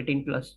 18+।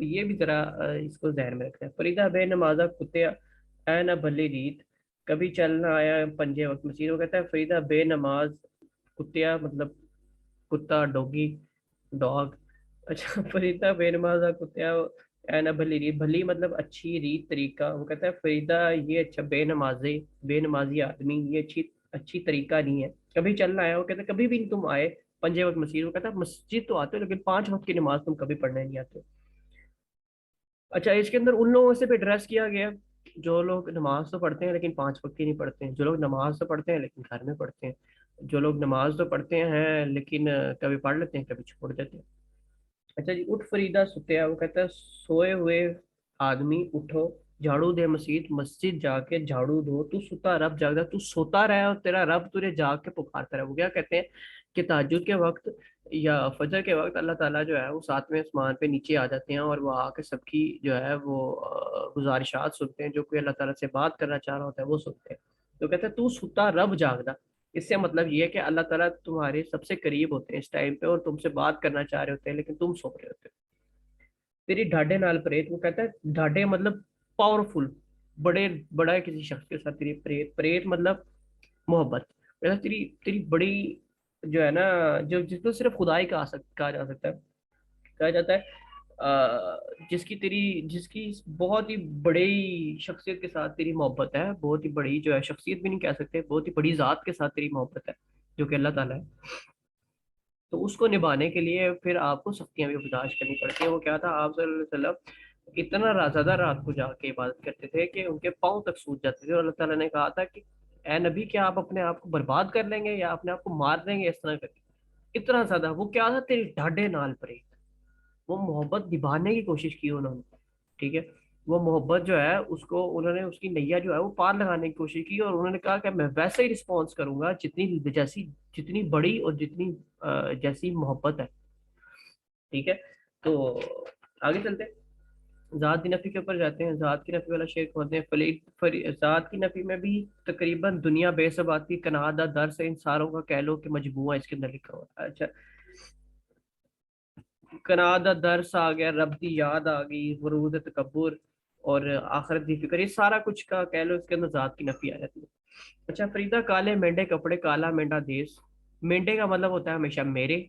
یہ بھی ذرا اس کو ذہن میں رکھنا ہے. فریدہ بے نمازہ کتے اے نہ بھلی ریت کبھی چلنا آیا پنجے وقت مسیح. وہ کہتا ہے فریدہ بے نماز کتیا مطلب کتا ڈوگی ڈاگ. اچھا فریدہ بے نمازہ کتیا اے نہ بھلی ریت, بھلی مطلب اچھی ریت طریقہ. وہ کہتا ہے فریدہ یہ اچھا بے نمازی آدمی یہ اچھی اچھی طریقہ نہیں ہے. کبھی چلنا آیا, وہ کہتا ہے کبھی بھی نہیں تم آئے پنجے وقت مسیح. وہ کہتا ہے مسجد تو آتے ہو لیکن 5 وقت کی نماز تم کبھی پڑھنے نہیں آتے. اچھا اس کے اندر ان لوگوں سے بھی ایڈریس کیا گیا جو لوگ نماز تو پڑھتے ہیں لیکن 5 وقت کی نہیں پڑھتے ہیں, جو لوگ نماز تو پڑھتے ہیں لیکن گھر میں پڑھتے ہیں, جو لوگ نماز تو پڑھتے ہیں لیکن کبھی پڑھ لیتے ہیں کبھی چھوڑ دیتے ہیں. اچھا جی اٹھ فریدہ ستیا. وہ کہتا ہے سوئے ہوئے آدمی اٹھو جھاڑو دے مسجد جا کے جھاڑو دو. تو ستا رب جاگتا, تو سوتا رہے اور تیرا رب تجھے جاگ کے پکارتا رہے. وہ کیا کہتے ہیں کہ تہجد کے وقت یا فجر کے وقت اللہ تعالیٰ جو ہے وہ 7ویں آسمان پہ نیچے آ جاتے ہیں اور وہ آ کے سب کی جو ہے وہ گزارشات سنتے ہیں, جو کوئی اللہ تعالیٰ سے بات کرنا چاہ رہا ہوتا ہے وہ سنتے ہیں. تو کہتے ہیں تو ستا رب جاگدا. اس سے مطلب یہ ہے کہ اللہ تعالیٰ تمہارے سب سے قریب ہوتے ہیں اس ٹائم پہ اور تم سے بات کرنا چاہ رہے ہوتے ہیں لیکن تم سو رہے ہوتے ہو. تیری ڈھاڈے نال پریت. وہ کہتا ہے ڈھاڈے مطلب پاورفل, بڑا ہے کسی شخص کے ساتھ تیری پریت مطلب محبت. تیری تیری بڑی جو ہے نا جو جس کو صرف خدا ہی کہا جا سکتا ہے, کہا جاتا ہے جس کی بہت ہی بڑی شخصیت کے ساتھ تیری محبت ہے, بہت ہی بڑی جو ہے شخصیت بھی نہیں کہہ سکتے, بہت ہی بڑی ذات کے ساتھ تیری محبت ہے جو کہ اللہ تعالیٰ ہے. تو اس کو نبھانے کے لیے پھر آپ کو سختیاں بھی برداشت کرنی پڑتی ہیں. وہ کیا تھا آپ صلی اللہ علیہ وسلم اتنا زیادہ رات کو جا کے عبادت کرتے تھے کہ ان کے پاؤں تک سوج جاتے تھے, اور اللہ تعالیٰ نے کہا تھا کہ اے نبی کیا آپ اپنے آپ کو برباد کر لیں گے یا اپنے آپ کو مار دیں گے اس طرح کر کے. اتنا زیادہ وہ کیا تھا تیری ڈاڈے نال پڑے, وہ محبت نبھانے کی کوشش کی انہوں نے. ٹھیک ہے, وہ محبت جو ہے اس کو انہوں نے اس کی نیا جو ہے وہ پار لگانے کی کوشش کی, اور انہوں نے کہا کہ میں ویسے ہی رسپانس کروں گا جتنی بڑی اور جتنی جیسی محبت ہے. ٹھیک ہے, تو آگے چلتے ہیں, ذات کی نفی کے اوپر جاتے ہیں. ذات کی نفی والا شعر کھولتے ہیں. ذات کی نفی میں بھی تقریباً دنیا بے ثبات کی کنادہ در سے ان ساروں کا کہہ لو کہ مجموعہ اس کے اندر لکھا ہوا ہے. اچھا کنادہ درس آ گیا, رب دی یاد آ گئی, ورود تکبر اور آخرت دی فکر, یہ سارا کچھ کا کہہ لو اس کے اندر ذات کی نفی آ جاتی ہے. اچھا فریدہ کالے مینڈے کپڑے کالا مینڈا دیس. مینڈے کا مطلب ہوتا ہے ہمیشہ میرے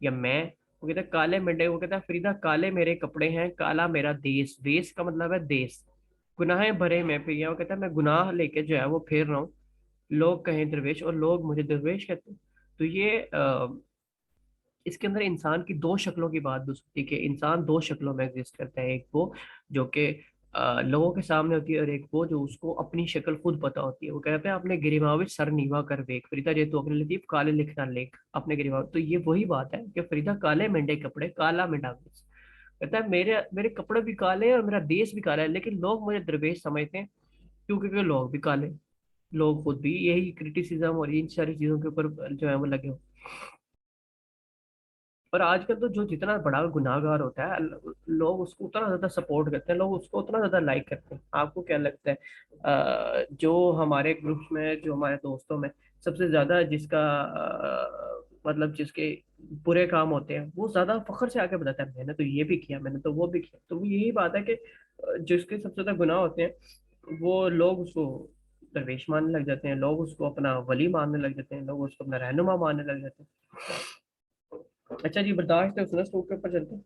یا میں. وہ کہتا ہے کالے مینڈے, وہ کہتا ہے فریدہ کالے میرے کپڑے ہیں کالا میرا دیس. دیس کا مطلب ہے دیس. گناہیں بھرے میں پھر گیا. وہ کہتا ہے میں گناہ لے کے جو ہے وہ پھیر رہا ہوں, لوگ کہیں درویش اور لوگ مجھے درویش کہتے ہیں. تو یہ اس کے اندر انسان کی 2 شکلوں کی بات دوسری کہ انسان 2 شکلوں میں ایگزسٹ کرتا ہے. ایک وہ جو کہ لوگوں کے سامنے ہوتی ہے, اور ایک وہ جو اس کو اپنی شکل خود پتا ہوتی ہے. وہ کہتے ہیں اپنے گریماوچ سر نیوا کر دیکھ فریدہ جے تو اپنے لطیف کالے لکھنا لکھ اپنے گریماوچ. تو یہ وہی بات ہے کہ فریدہ کالے مینڈے کپڑے کالا مینڈا دیس. کہتا ہے میرے کپڑے بھی کالے ہیں اور میرا دیس بھی کالا ہے, لیکن لوگ مجھے درویش سمجھتے ہیں کیونکہ لوگ بھی کالے, لوگ خود بھی یہی کرٹیسزم اور ان ساری چیزوں کے اوپر جو ہے وہ لگے ہو. اور آج کل تو جو جتنا بڑا گناہ گار ہوتا ہے لوگ اس کو اتنا زیادہ سپورٹ کرتے ہیں, لوگ اس کو اتنا زیادہ لائک کرتے ہیں. آپ کو کیا لگتا ہے جو ہمارے گروپس میں جو ہمارے دوستوں میں سب سے زیادہ جس کا مطلب جس کے برے کام ہوتے ہیں وہ زیادہ فخر سے آ کے بتاتا ہے میں نے تو یہ بھی کیا, میں نے تو وہ بھی کیا. تو وہ یہی بات ہے کہ جس کے سب سے زیادہ گناہ ہوتے ہیں وہ لوگ اس کو درویش ماننے لگ جاتے ہیں, لوگ اس کو اپنا ولی ماننے لگ جاتے ہیں, لوگ اس کو اپنا رہنما ماننے لگ جاتے ہیں. اچھا جی برداشت ہے حسن سلوک کے اوپر چلتے ہیں.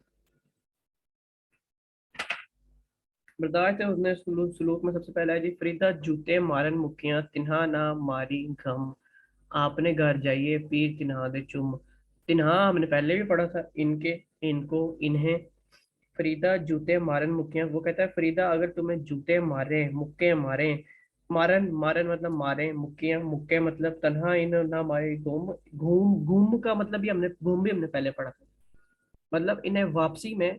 برداشت ہے حسن سلوک میں سب سے پہلا ہے جی فریدہ جوتے مارن مکیاں تنہا نہ ماری گھم. آپ نے گھر جائیے پیر تنہا دے چم. تنہا ہم نے پہلے بھی پڑھا تھا, ان کے ان کو انہیں. فریدہ جوتے مارن مکیاں. وہ کہتا ہے فریدہ اگر تمہیں جوتے مارے مکے مارے, مارن مطلب مارے, مکیاں مکے مطلب تنہا ان نہ مارے گھوم. گھوم کا مطلب بھی ہم نے پہلے پڑھا تھا, مطلب انہیں واپسی میں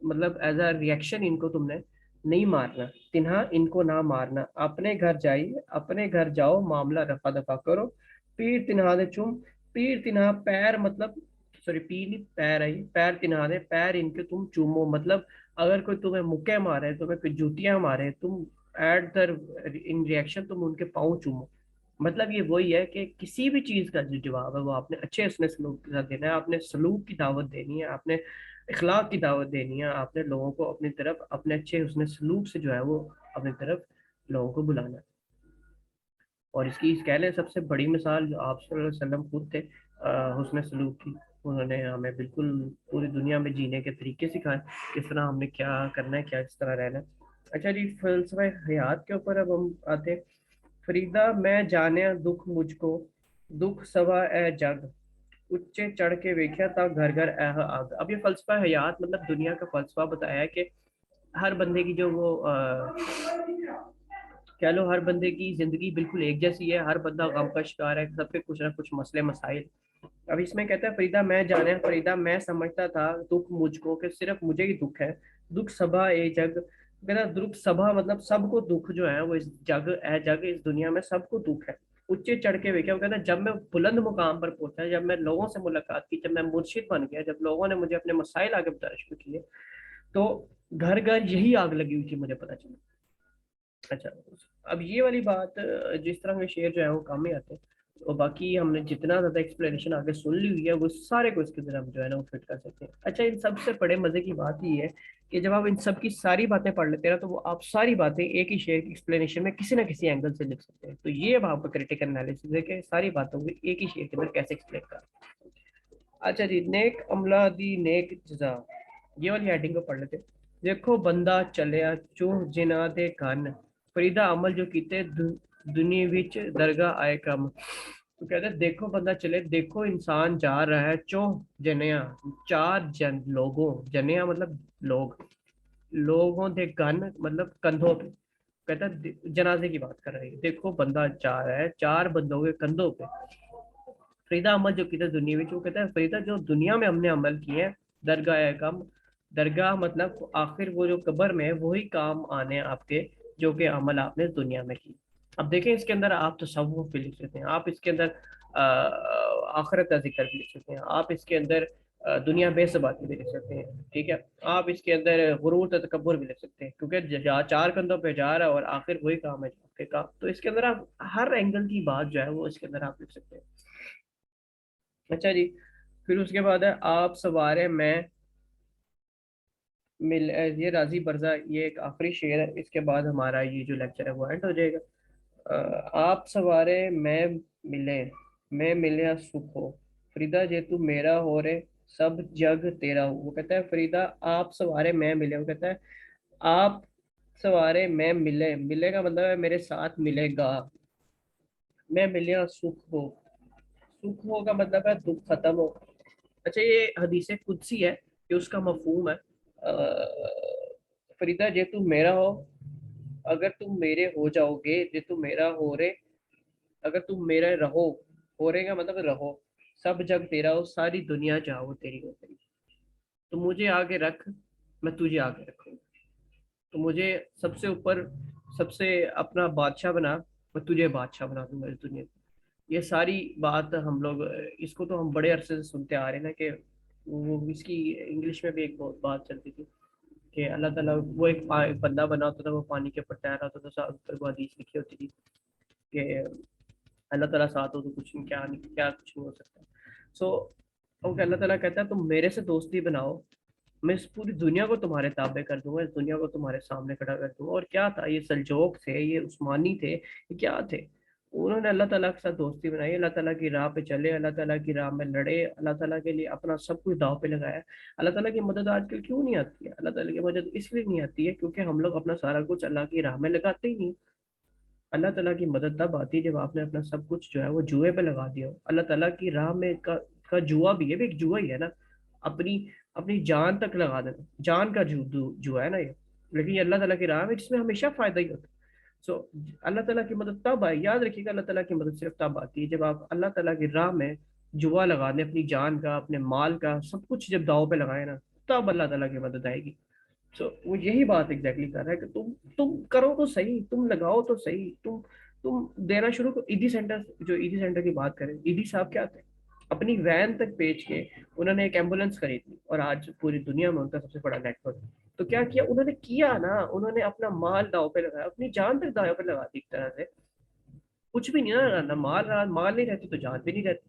مطلب ایز اے ریئیکشن ان کو تم نے نہیں مارنا. تنہا ان کو نہ مارنا, اپنے گھر جائیے اپنے گھر جاؤ معاملہ رفع دفع کرو. پیر تنہا دے چم. پیر تنہا پیر مطلب سوری پیر نہیں پیر ہے, پیر تنہا دے پیر ان کے تم چومو. مطلب اگر کوئی تمہیں مکے مارے, تمہیں کوئی جوتیاں مارے, تم ایٹ در ان ریئیکشن تم ان کے پاؤں چومو. مطلب یہ وہی ہے کہ کسی بھی چیز کا جو جواب ہے وہ آپ نے اچھے اس نے سلوک کے ساتھ دینا ہے, آپ نے سلوک کی دعوت دینی ہے, آپ نے اخلاق کی دعوت دینی ہے آپ نے لوگوں کو اپنی طرف، اپنے اچھے حسن سلوک سے جو ہے وہ اپنی طرف لوگوں کو بلانا ہے. اور اس کی کہہ لیں سب سے بڑی مثال جو آپ صلی اللہ علیہ وسلم خود تھے حسن سلوک کی. انہوں نے ہمیں بالکل پوری دنیا میں جینے کے طریقے سکھائے، کس طرح ہم نے کیا کرنا ہے، کیا کس طرح رہنا ہے. اچھا جی، فلسفہ حیات کے اوپر اب ہم آتے ہیں. فریدا میں جانیا دکھ مجھ کو، دکھ سوا اے جگ، اچے چڑھ کے ویکھیا تا گھر گھر اے آگ. اب یہ فلسفہ حیات مطلب دنیا کا فلسفہ بتایا ہے کہ ہر بندے کی جو وہ کہہ لو ہر بندے کی زندگی بالکل ایک جیسی ہے، ہر بندہ غم کا شکار ہے، سب کے کچھ نہ کچھ مسئلے مسائل. اب اس میں کہتا ہے فریدا میں جانے، فریدا میں سمجھتا تھا دکھ مجھ کو کہ صرف مجھے ہی دکھ ہے، دکھ سبھا اے جگ. کہتا دکھ سبھا مطلب سب کو دکھ جو ہے وہ اس جگ اے جگ اس دنیا میں سب کو دکھ ہے. اونچے چڑھ کے ویکھا، وہ کہتا ہے جب میں بلند مقام پر پہنچا، جب میں لوگوں سے ملاقات کی، جب میں مرشد بن گیا، جب لوگوں نے مجھے اپنے مسائل آگے بتانا شروع کیے، تو گھر گھر یہی آگ لگی ہوئی تھی، مجھے پتا چلا. اچھا، اب یہ والی بات جس طرح کے شعر جو ہے وہ کام ہی آتے ہیں، اور باقی ہم نے جتنا زیادہ ایکسپلینیشن آگے سن لی ہوئی ہے وہ سارے کو اس کے اندر ہم جو ہے نا وہ فٹ کر سکتے ہیں. اچھا، ان سب سے بڑے مزے کی بات یہ ہے کہ جب آپ ان سب کی ساری باتیں پڑھ لیتے ہیں نا، تو وہ آپ ساری باتیں ایک ہی شعر کی ایکسپلینیشن میں کسی نہ کسی اینگل سے لکھ سکتے ہیں. تو یہ اب آپ کا کریٹیکل انالیسس ہے کہ ساری باتوں کو ایک ہی شعر کے اندر کیسے ایکسپلین کریں. اچھا جی، نیک عملہ دی نیک جزا، یہ والی ہیڈنگ کو پڑھ لیتے. دیکھو بندہ چلیا چوہ جنا دے کن، فریدا عمل جو کیتے دنیا وچ درگاہ آئے کم. تو کہتے ہیں دیکھو بندہ چلے، دیکھو انسان جا رہا ہے چوہ جنیا، چار جن لوگوں، جنیا مطلب لوگ، لوگوں دے گن مطلب کندھوں پہ. کہتا ہے جنازے کی بات کر رہی ہے، دیکھو بندہ جا رہا ہے چار بندوں کے کندھوں پہ. فریدہ عمل جو کیا دنیا میں، وہ کہتا ہے فریدہ جو دنیا میں ہم نے عمل کیے ہیں درگاہ کم، درگاہ مطلب آخر وہ جو قبر میں وہی کام آنے ہیں آپ کے جو کہ عمل آپ نے دنیا میں کی. اب دیکھیں اس کے اندر آپ تصوف بھی لکھ سکتے ہیں، آپ اس کے اندر آخرت کا ذکر بھی لکھ سکتے ہیں، آپ اس کے اندر دنیا بے ثباتی بھی لکھ سکتے ہیں. ٹھیک ہے، آپ اس کے اندر غرور تکبر بھی لکھ سکتے ہیں، کیونکہ چار کندھوں پہ جا رہا ہے اور آخر وہی کام ہے آپ کے کام. تو اس کے اندر آپ ہر اینگل کی بات جو ہے وہ اس کے اندر آپ لکھ سکتے ہیں. اچھا جی، پھر اس کے بعد ہے آپ سوارے میں مل، یہ راضی برزا یہ ایک آخری شعر ہے، اس کے بعد ہمارا یہ جو لیکچر ہے وہ اینڈ ہو جائے گا. آپ سوارے میں ملے، میں ملیا سکھ ہو، فریدا جے تو میرا ہو رے سب جگ تیرا ہو. وہ کہتا ہے فریدا آپ سوارے میں ملے، وہ کہتا ہے آپ سوارے میں ملے، ملے کا مطلب ہے میرے ساتھ ملے گا. میں ملیا سکھ ہو، سکھ ہو کا مطلب ہے دکھ ختم ہو. اچھا، یہ حدیث قدسی ہے کہ اس کا مفہوم ہے فریدہ جے تم میرا ہو، اگر تم میرے ہو جاؤ گے، جے تم میرا ہو رے، اگر تم میرے رہو، ہو رے کا مطلب رہو، سب جگ تیرا ہو، ساری دنیا چاہو تیری ہو تیری، تو مجھے آگے رکھ میں تجھے آگے رکھوں گا، تو مجھے سب سے اوپر سب سے اپنا بادشاہ بنا، میں تجھے بادشاہ بنا دوں گا اس دنیا کو. یہ ساری بات ہم لوگ اس کو تو ہم بڑے عرصے سے سنتے آ رہے ہیں نا کہ وہ اس کی انگلش میں بھی ایک بہت بات چلتی تھی کہ اللہ تعالیٰ وہ ایک بندہ بنا ہوتا تھا، وہ پانی کے اوپر تیر رہا ہوتا تھا، اوپر کو حدیث لکھی ہوتی تھی کہ اللہ تعالیٰ ساتھ ہو تو کچھ نہیں، کیا نہیں، کیا کچھ نہیں ہو سکتا. سو اللہ تعالیٰ کہتا ہے تم میرے سے دوستی بناؤ، میں اس پوری دنیا کو تمہارے تابع کر دوں گا، اس دنیا کو تمہارے سامنے کھڑا کر دوں گا. اور کیا تھا یہ سلجوق تھے، یہ عثمانی تھے، یہ کیا تھے؟ انہوں نے اللہ تعالیٰ کے ساتھ دوستی بنائی، اللہ تعالیٰ کی راہ پہ چلے، اللہ تعالیٰ کی راہ میں لڑے، اللہ تعالیٰ کے لیے اپنا سب کچھ داؤ پہ لگایا. اللہ تعالیٰ کی مدد آج کل کیوں نہیں آتی ہے؟ اللہ تعالیٰ کی مدد اس لیے نہیں آتی ہے کیونکہ ہم لوگ اپنا سارا کچھ اللہ کی راہ میں لگاتے ہی نہیں. اللہ تعالیٰ کی مدد تب آتی ہے جب آپ نے اپنا سب کچھ جو ہے وہ جوئے پہ لگا دیا ہو. اللہ تعالیٰ کی راہ میں کا جوا بھی ہے، بھی ایک جوا ہی ہے نا، اپنی اپنی جان تک لگا دینا، جان کا جوا ہے نا یہ. لیکن یہ اللہ تعالیٰ کی راہ میں جس میں ہمیشہ فائدہ ہی ہوتا ہے. سو اللہ تعالیٰ کی مدد تب آئے، یاد رکھیے گا اللہ تعالیٰ کی مدد صرف تب آتی ہے جب آپ اللہ تعالیٰ کی راہ میں جوا لگا دیں، اپنی جان کا، اپنے مال کا، سب کچھ جب داؤ پہ لگائے نا، تب اللہ تعالیٰ کی مدد آئے گی. سو وہ یہی بات ایگزیکٹلی کر رہا ہے کہ تم کرو تو صحیح، تم لگاؤ تو صحیح، تم دینا شروع کرو. ایدھی سینٹر، جو ایدھی سینٹر کی بات کریں، ایدھی صاحب کیا تھے، اپنی وین تک بیچ کے انہوں نے ایک ایمبولینس خریدی، اور آج پوری دنیا میں ان کا سب سے بڑا نیٹ ورک. تو کیا کیا انہوں نے، کیا نا، انہوں نے اپنا مال داؤ پہ لگایا، اپنی جان تک داؤ پہ لگا دی ایک طرح سے. کچھ بھی نہیں نا، نہ مال رہا، مال نہیں رہتی تو جان بھی نہیں رہتی.